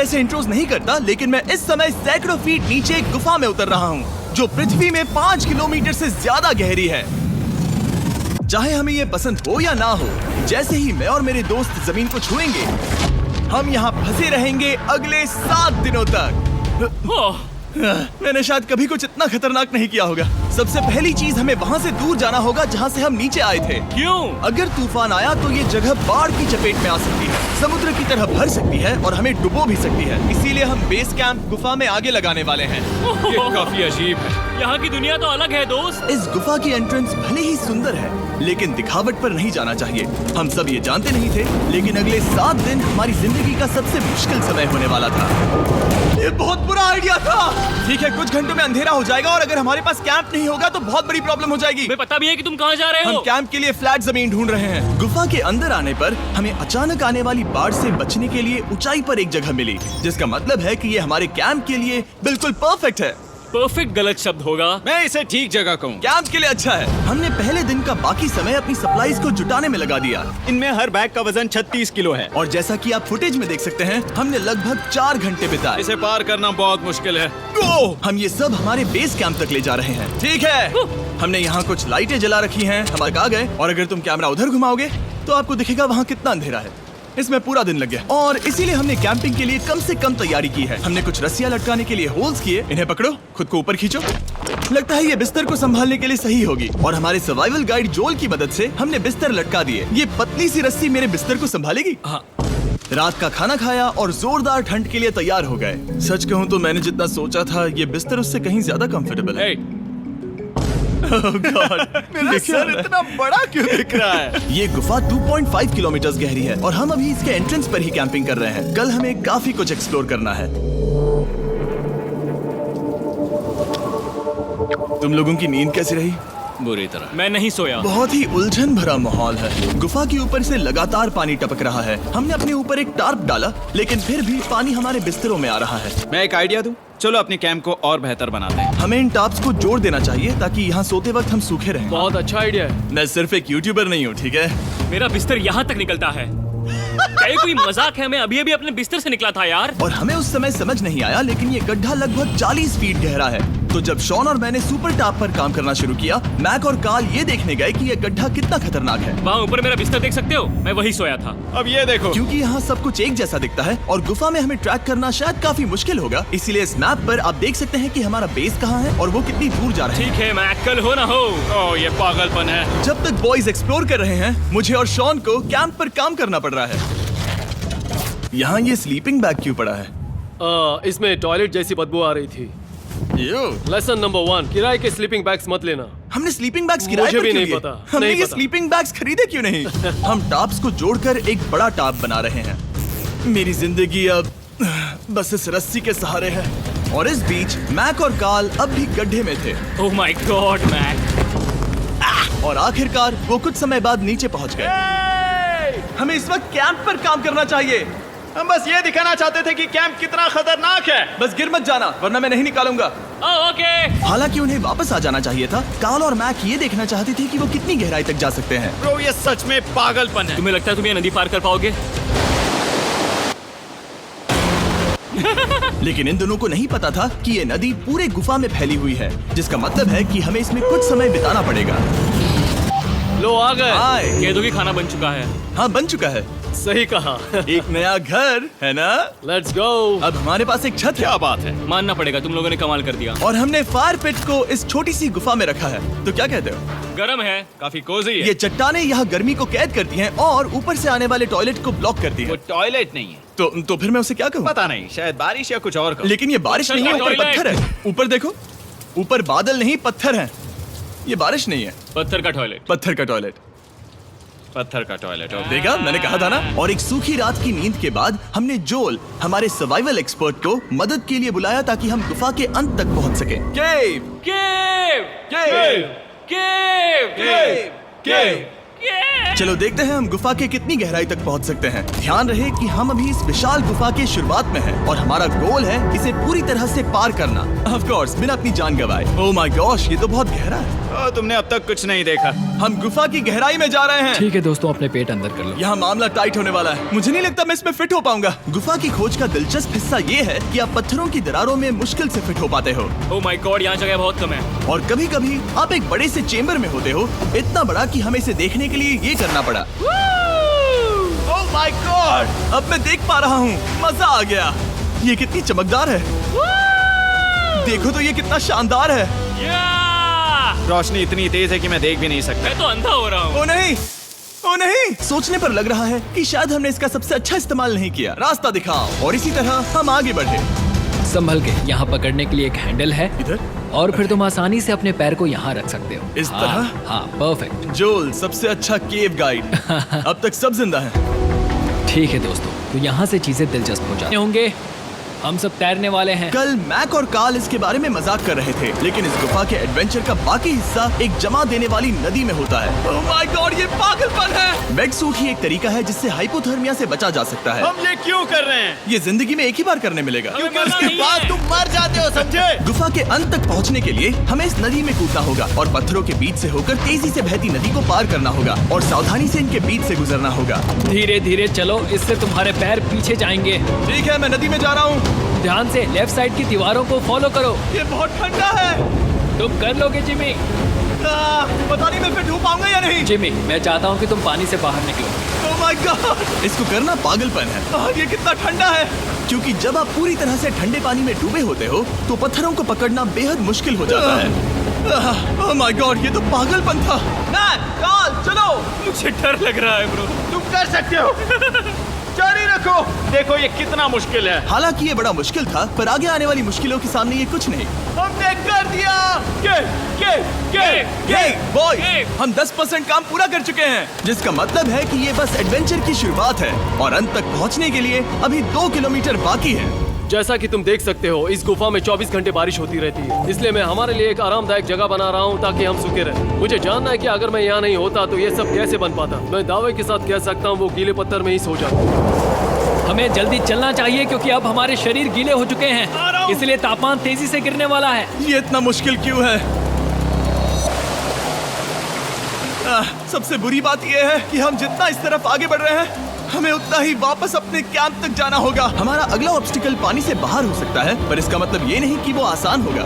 ऐसे इंट्रोस नहीं करता, लेकिन मैं इस समय सैकड़ों फीट नीचे एक गुफा में उतर रहा हूँ जो पृथ्वी में 5 किलोमीटर से ज्यादा गहरी है। चाहे हमें ये पसंद हो या ना हो, जैसे ही मैं और मेरे दोस्त जमीन को छुएंगे, हम यहाँ फंसे रहेंगे अगले 7 दिनों तक। मैंने शायद कभी कुछ इतना खतरनाक नहीं किया होगा। सबसे पहली चीज, हमें वहाँ से दूर जाना होगा जहाँ से हम नीचे आए थे। क्यों? अगर तूफान आया तो ये जगह बाढ़ की चपेट में आ सकती है, समुद्र की तरह भर सकती है और हमें डुबो भी सकती है। इसीलिए हम बेस कैंप गुफा में आगे लगाने वाले हैं। ये काफी अजीब है। यहाँ की दुनिया तो अलग है दोस्त। इस गुफा की एंट्रेंस भले ही सुंदर है, लेकिन दिखावट पर नहीं जाना चाहिए। हम सब ये जानते नहीं थे, लेकिन अगले 7 दिन हमारी जिंदगी का सबसे मुश्किल समय होने वाला था। ये बहुत बुरा आइडिया था। ठीक है, कुछ घंटों में अंधेरा हो जाएगा और अगर हमारे पास कैंप नहीं होगा तो बहुत बड़ी प्रॉब्लम हो जाएगी। हमें पता भी है कि तुम कहाँ जा रहे हो। हम कैंप के लिए फ्लैट जमीन ढूंढ रहे हैं। गुफा के अंदर आने पर हमें अचानक आने वाली बाढ़ से बचने के लिए ऊंचाई पर एक जगह मिली, जिसका मतलब है कि ये हमारे कैंप के लिए बिल्कुल परफेक्ट है। परफेक्ट गलत शब्द होगा। मैं इसे ठीक जगह कहूँ। कैंप के लिए अच्छा है। हमने पहले दिन का बाकी समय अपनी सप्लाईज को जुटाने में लगा दिया। इनमें हर बैग का वजन 36 किलो है और जैसा कि आप फुटेज में देख सकते हैं, हमने लगभग 4 घंटे बिताए। इसे पार करना बहुत मुश्किल है। हम ये सब हमारे बेस कैंप तक ले जा रहे हैं। ठीक है, हमने यहाँ कुछ लाइटें जला रखी हैं, हमारे आ गए। और अगर तुम कैमरा उधर घुमाओगे तो आपको दिखेगा वहाँ कितना अंधेरा है। इसमें पूरा दिन लग गया और इसीलिए हमने कैंपिंग के लिए कम से कम तैयारी की है। हमने कुछ रस्सियां लटकाने के लिए होल्स किए। इन्हें पकड़ो, खुद को ऊपर खींचो। लगता है ये बिस्तर को संभालने के लिए सही होगी। और हमारे सर्वाइवल गाइड जोल की मदद से हमने बिस्तर लटका दिए। ये पतली सी रस्सी मेरे बिस्तर को संभालेगी। हाँ। रात का खाना खाया और जोरदार ठंड के लिए तैयार हो गए। सच कहूँ तो मैंने जितना सोचा था, ये बिस्तर उससे कहीं ज्यादा कंफर्टेबल है। Oh God, मेरा सर इतना बड़ा क्यों दिख रहा है? ये गुफा 2.5 किलोमीटर गहरी है और हम अभी इसके एंट्रेंस पर ही कैंपिंग कर रहे हैं। कल हमें काफी कुछ एक्सप्लोर करना है। तुम लोगों की नींद कैसी रही? बुरी तरह। मैं नहीं सोया। बहुत ही उलझन भरा माहौल है। गुफा के ऊपर से लगातार पानी टपक रहा है। हमने अपने ऊपर एक टार्प डाला, लेकिन फिर भी पानी हमारे बिस्तरों में आ रहा है। मैं एक आइडिया दूं? चलो अपने कैंप को और बेहतर बनाते हैं। हमें इन टार्प्स को जोड़ देना चाहिए ताकि यहाँ सोते वक्त हम सूखे रहें। बहुत अच्छा आइडिया है। मैं सिर्फ एक यूट्यूबर नहीं हूँ, ठीक है? मेरा बिस्तर यहाँ तक निकलता है। क्या ये कोई मजाक है? मैं अभी अभी अपने बिस्तर से निकला था यार। और हमें उस समय समझ नहीं आया, लेकिन ये गड्ढा लगभग 40 फीट गहरा है। तो जब शॉन और मैंने सुपर टॉप पर काम करना शुरू किया, मैक और कार्ल ये देखने गए कि ये गड्ढा कितना खतरनाक है। वहाँ ऊपर मेरा बिस्तर देख सकते हो? मैं वही सोया था। अब ये देखो। क्योंकि यहाँ सब कुछ एक जैसा दिखता है और गुफा में हमें ट्रैक करना शायद काफी मुश्किल होगा, इसीलिए इस मैप पर आप देख सकते हैं कि हमारा बेस कहाँ है और वो कितनी दूर जा रहा है। ठीक है, मैं कल हो ना हो। ओह, ये पागलपन है। जब तक बॉयज एक्सप्लोर कर रहे हैं, मुझे और शॉन को कैंप पर काम करना पड़ रहा है। यहाँ ये स्लीपिंग बैग क्यों पड़ा है? इसमें टॉयलेट जैसी बदबू आ रही थी। लेसन नंबर 1, किराए के स्लीपिंग बैग्स मत लेना। हमने स्लीपिंग बैग्स किराए मुझे पर भी क्यों नहीं लिए? पता, हमने नहीं ये पता। स्लीपिंग बैग्स खरीदे क्यों नहीं? हम टॉप्स को जोड़कर एक बड़ा टॉप बना रहे हैं। मेरी जिंदगी अब बस इस रस्सी के सहारे है। और इस बीच मैक और कार्ल अब भी गड्ढे में थे। Oh my god Mac. और आखिरकार वो कुछ समय बाद नीचे पहुंच गए। हमें इस वक्त कैंप पर काम करना चाहिए। हम बस ये दिखाना चाहते थे कि कैंप कितना खतरनाक है। बस गिर मत जाना, वरना मैं नहीं निकालूंगा। ओके। हालांकि उन्हें वापस आ जाना चाहिए था। कार्ल और मैक ये देखना चाहते थे कि वो कितनी गहराई तक जा सकते हैं। ब्रो, ये सच में पागलपन है। तुम्हें लगता है तुम ये नदी पार कर पाओगे? लेकिन इन दोनों को नहीं पता था कि ये नदी पूरे गुफा में फैली हुई है, जिसका मतलब है कि हमें इसमें कुछ समय बिताना पड़ेगा। लो आ गए। आए। केदू की खाना बन चुका है। हाँ, बन चुका है। सही कहा। एक नया घर है ना? Let's go. अब हमारे पास एक छत है। क्या बात है। मानना पड़ेगा, तुम लोगों ने कमाल कर दिया। और हमने फायर पिट को इस छोटी सी गुफा में रखा है। तो क्या कहते हो? गरम है। काफी कोजी है। ये चट्टानें यहाँ गर्मी को कैद करती हैं और ऊपर से आने वाले टॉयलेट को ब्लॉक करती वो हैं। टॉयलेट नहीं है। तो फिर मैं उसे क्या कहूँ? पता नहीं, शायद बारिश या कुछ और कहो। लेकिन ये बारिश नहीं है, ऊपर टॉयलेट। पत्थर है। ऊपर देखो, ऊपर बादल नहीं पत्थर हैं। ये बारिश नहीं है, पत्थर का टॉयलेट। पत्थर का टॉयलेट। पत्थर का टॉयलेट। देखा, मैंने कहा था ना। और एक सूखी रात की नींद के बाद हमने जोल, हमारे सर्वाइवल एक्सपर्ट को मदद के लिए बुलाया ताकि हम गुफा के अंत तक पहुंच सके। केव, केव, केव, केव, केव, केव। केव। चलो देखते हैं हम गुफा के कितनी गहराई तक पहुंच सकते हैं। ध्यान रहे कि हम अभी इस विशाल गुफा के शुरुआत में हैं और हमारा गोल है इसे पूरी तरह से पार करना। ऑफ कोर्स, बिना अपनी जान गंवाए। ओह माय गॉश, ये तो बहुत गहरा है। तुमने अब तक कुछ नहीं देखा। हम गुफा की गहराई में जा रहे हैं। ठीक है दोस्तों, अपने पेट अंदर कर लो। यहाँ मामला टाइट होने वाला है। मुझे नहीं लगता मैं इसमें फिट हो पाऊंगा। गुफा की खोज का दिलचस्प हिस्सा ये है कि आप पत्थरों की दरारों में मुश्किल से फिट हो पाते हो, ओह माय गॉड, यहाँ जगह बहुत कम है। और कभी कभी आप एक बड़े से चेम्बर में होते हो, इतना बड़ा कि हमें इसे देखने के लिए ये करना पड़ा। ओह माय गॉड, अब मैं देख पा रहा हूँ। मजा आ गया। ये कितनी चमकदार है। देखो तो ये कितना शानदार है। रोशनी इतनी तेज है कि मैं देख भी नहीं सकता। मैं तो अंधा हो रहा हूँ। ओ नहीं, ओ नहीं, सोचने पर लग रहा है कि शायद हमने इसका सबसे अच्छा इस्तेमाल नहीं किया। रास्ता दिखाओ। और इसी तरह हम आगे बढ़े। संभल के, यहाँ पकड़ने के लिए एक हैंडल है इधर? और फिर तुम आसानी से अपने पैर को यहाँ रख सकते हो। इस हाँ, तरह? हाँ, परफेक्ट। जोल सबसे अच्छा केव गाइड। अब तक सब जिंदा हैं। ठीक है दोस्तों, तो यहाँ से चीजें दिलचस्प हो जाती होंगे। हम सब तैरने वाले हैं। कल मैक और कार्ल इसके बारे में मजाक कर रहे थे, लेकिन इस गुफा के एडवेंचर का बाकी हिस्सा एक जमा देने वाली नदी में होता है। ओह माय गॉड, ये पागलपन है। वेटसूट ही एक तरीका है जिससे हाइपोथर्मिया से बचा जा सकता है। हम ये क्यों कर रहे हैं? ये जिंदगी में एक ही बार करने मिलेगा, क्योंकि उसके बाद तुम मर जाते हो, समझे? गुफा के अंत तक पहुंचने के लिए हमें इस नदी में कूदना होगा और पत्थरों के बीच से होकर तेजी से बहती नदी को पार करना होगा और सावधानी से इनके बीच से गुजरना होगा। धीरे धीरे चलो, इससे तुम्हारे पैर पीछे जाएंगे। ठीक है, मैं नदी में जा रहा हूँ। ध्यान से लेफ्ट साइड की दीवारों को फॉलो करो। ये बहुत ठंडा है। तुम कर लोगे जिमी। पता नहीं मैं फिट हो पाऊंगा या नहीं। जिमी, मैं चाहता हूँ कि तुम पानी से बाहर निकलो। ओह माय गॉड, इसको करना पागलपन है। ये कितना ठंडा है। क्योंकि जब आप पूरी तरह से ठंडे पानी में डूबे होते हो तो पत्थरों को पकड़ना बेहद मुश्किल हो जाता है। ओह माय गॉड, ये तो पागलपन था। कार्ल, चलो। मुझे डर लग रहा है ब्रो। तुम कर सकते हो। जारी रखो। देखो ये कितना मुश्किल है। हालांकि ये बड़ा मुश्किल था, पर आगे आने वाली मुश्किलों के सामने ये कुछ नहीं। हमने कर दिया। बॉय, हम 10% काम पूरा कर चुके हैं, जिसका मतलब है कि ये बस एडवेंचर की शुरुआत है और अंत तक पहुंचने के लिए अभी 2 किलोमीटर बाकी है। जैसा कि तुम देख सकते हो, इस गुफा में 24 घंटे बारिश होती रहती है। इसलिए मैं हमारे लिए एक आरामदायक जगह बना रहा हूँ ताकि हम सूखे रहें। मुझे जानना है कि अगर मैं यहाँ नहीं होता तो ये सब कैसे बन पाता। मैं दावे के साथ कह सकता हूँ वो गीले पत्थर में ही सो जाता। हमें जल्दी चलना चाहिए क्योंकि अब हमारे शरीर गीले हो चुके हैं, इसलिए तापमान तेजी से गिरने वाला है। ये इतना मुश्किल क्यों है? सबसे बुरी बात यह है कि हम जितना इस तरफ आगे बढ़ रहे हैं, हमें उतना ही वापस अपने कैंप तक जाना होगा। हमारा अगला ऑब्स्टिकल पानी से बाहर हो सकता है, पर इसका मतलब ये नहीं कि वो आसान होगा।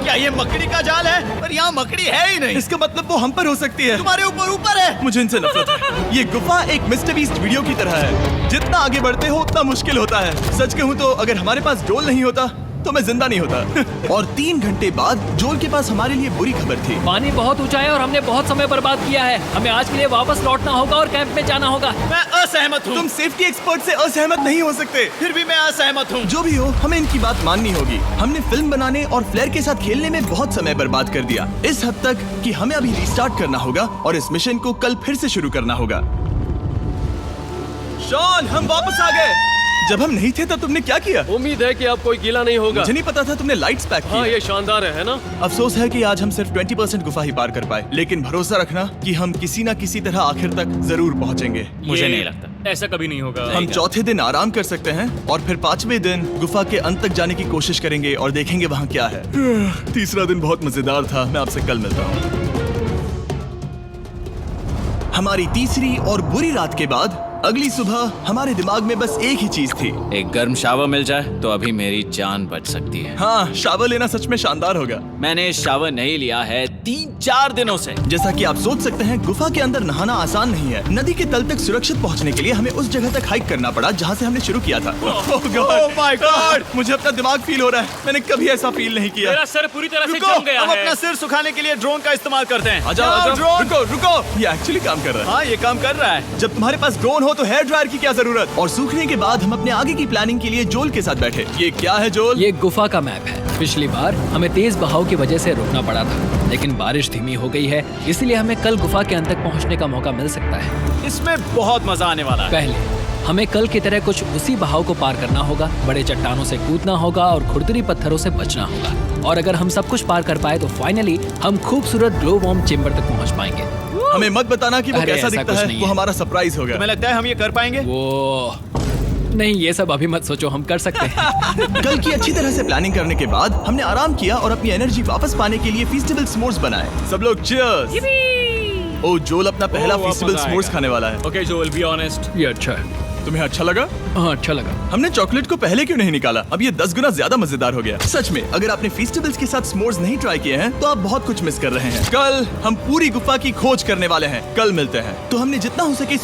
क्या ये मकड़ी का जाल है? पर यहाँ मकड़ी है ही नहीं। इसका मतलब वो हम पर हो सकती है। तुम्हारे ऊपर है। मुझे इनसे नफरत है। ये गुफा एक मिस्टर बीस्ट वीडियो की तरह है। जितना आगे बढ़ते हो उतना मुश्किल होता है। सच कहूँ तो अगर हमारे पास जोल नहीं होता तो मैं जिंदा नहीं होता। और 3 घंटे बाद जोल के पास हमारे लिए बुरी खबर थी। पानी बहुत ऊंचा है और हमने बहुत समय बर्बाद किया है। हमें आज के लिए वापस लौटना होगा और कैंप में जाना होगा। मैं असहमत हूँ। तुम सेफ्टी एक्सपर्ट से असहमत नहीं हो सकते। फिर भी मैं असहमत हूँ। जो भी हो, हमें इनकी बात माननी होगी। हमने फिल्म बनाने और फ्लेयर के साथ खेलने में बहुत समय बर्बाद कर दिया, इस हद तक कि हमें अभी रिस्टार्ट करना होगा और इस मिशन को कल फिर से शुरू करना होगा। शॉन, हम वापस आ गए। जब हम नहीं थे तब तुमने क्या किया? उम्मीद है कि अब कोई गीला नहीं होगा। मुझे नहीं पता था तुमने लाइट्स पैक की। हाँ, ये शानदार है ना? अफसोस है कि आज हम सिर्फ 20% गुफा ही पार कर पाए, लेकिन भरोसा रखना कि हम किसी न किसी तरह आखिर तक जरूर पहुंचेंगे। मुझे नहीं लगता ऐसा कभी नहीं होगा। हम चौथे दिन आराम कर सकते हैं और फिर 5वें दिन गुफा के अंत तक जाने की कोशिश करेंगे और देखेंगे वहाँ क्या है। तीसरा दिन बहुत मजेदार था। मैं आपसे कल मिलता हूँ। हमारी तीसरी और बुरी रात के बाद अगली सुबह हमारे दिमाग में बस एक ही चीज थी। एक गर्म शावर मिल जाए तो अभी मेरी जान बच सकती है। हाँ, शावर लेना सच में शानदार होगा। मैंने शावर नहीं लिया है 3-4 दिनों से। जैसा कि आप सोच सकते हैं, गुफा के अंदर नहाना आसान नहीं है। नदी के तल तक सुरक्षित पहुंचने के लिए हमें उस जगह तक हाइक करना पड़ा जहां से हमने शुरू किया था। Oh my God! मुझे अपना दिमाग फील हो रहा है। मैंने कभी ऐसा फील नहीं किया। मेरा सर पूरी तरह से रुको, जम गया हम है। अपना सिर सुखाने के लिए ड्रोन का इस्तेमाल करते हैं। आ जाओ, आ जाओ। ड्रोन। रुको। ये एक्चुअली काम कर रहा है। हाँ, ये काम कर रहा है। जब तुम्हारे पास ड्रोन हो तो हेयर ड्रायर की क्या जरूरत। और सूखने के बाद हम अपने आगे की प्लानिंग के लिए जोल के साथ बैठे। ये क्या है जोल? ये गुफा का मैप है। पिछली बार हमें तेज बहाव की वजह से रुकना पड़ा था, लेकिन बारिश धीमी हो गई है, इसलिए हमें कल गुफा के अंत तक पहुंचने का मौका मिल सकता है। इसमें बहुत मजा आने वाला है। पहले हमें कल की तरह कुछ उसी बहाव को पार करना होगा, बड़े चट्टानों से कूदना होगा और खुरदरी पत्थरों से बचना होगा। और अगर हम सब कुछ पार कर पाए तो फाइनली हम खूबसूरत ग्लो वार्म चेम्बर तक पहुंच पाएंगे। हमें मत बताना कि वो अरे, कैसा ऐसा दिखता कुछ है। नहीं वो है। हमारा सरप्राइज होगा। तुम्हें लगता है हम ये कर पाएंगे? वो नहीं, ये सब अभी मत सोचो, हम कर सकते हैं। कल की अच्छी तरह से प्लानिंग करने के बाद हमने आराम किया और अपनी एनर्जी वापस पाने के लिए फेस्टिवल स्मोर्स बनाए। सब लोग चीयर्स। ओ जोल अपना पहला ओ, अब फेस्टिवल मजा स्मोर्स आएगा। खाने वाला है। Okay Joel, be honest. ये अच्छा है। तुम्हें अच्छा लगा? हाँ, अच्छा लगा। हमने चॉकलेट को पहले क्यों नहीं निकाला? अब ये 10 गुना ज्यादा मजेदार हो गया। सच में, अगर आपने फेस्टिवल्स के साथ s'mores नहीं ट्राई किए हैं तो आप बहुत कुछ मिस कर रहे हैं। कल हम पूरी गुफा की खोज करने वाले हैं। कल मिलते हैं। तो हमने जितना हो सके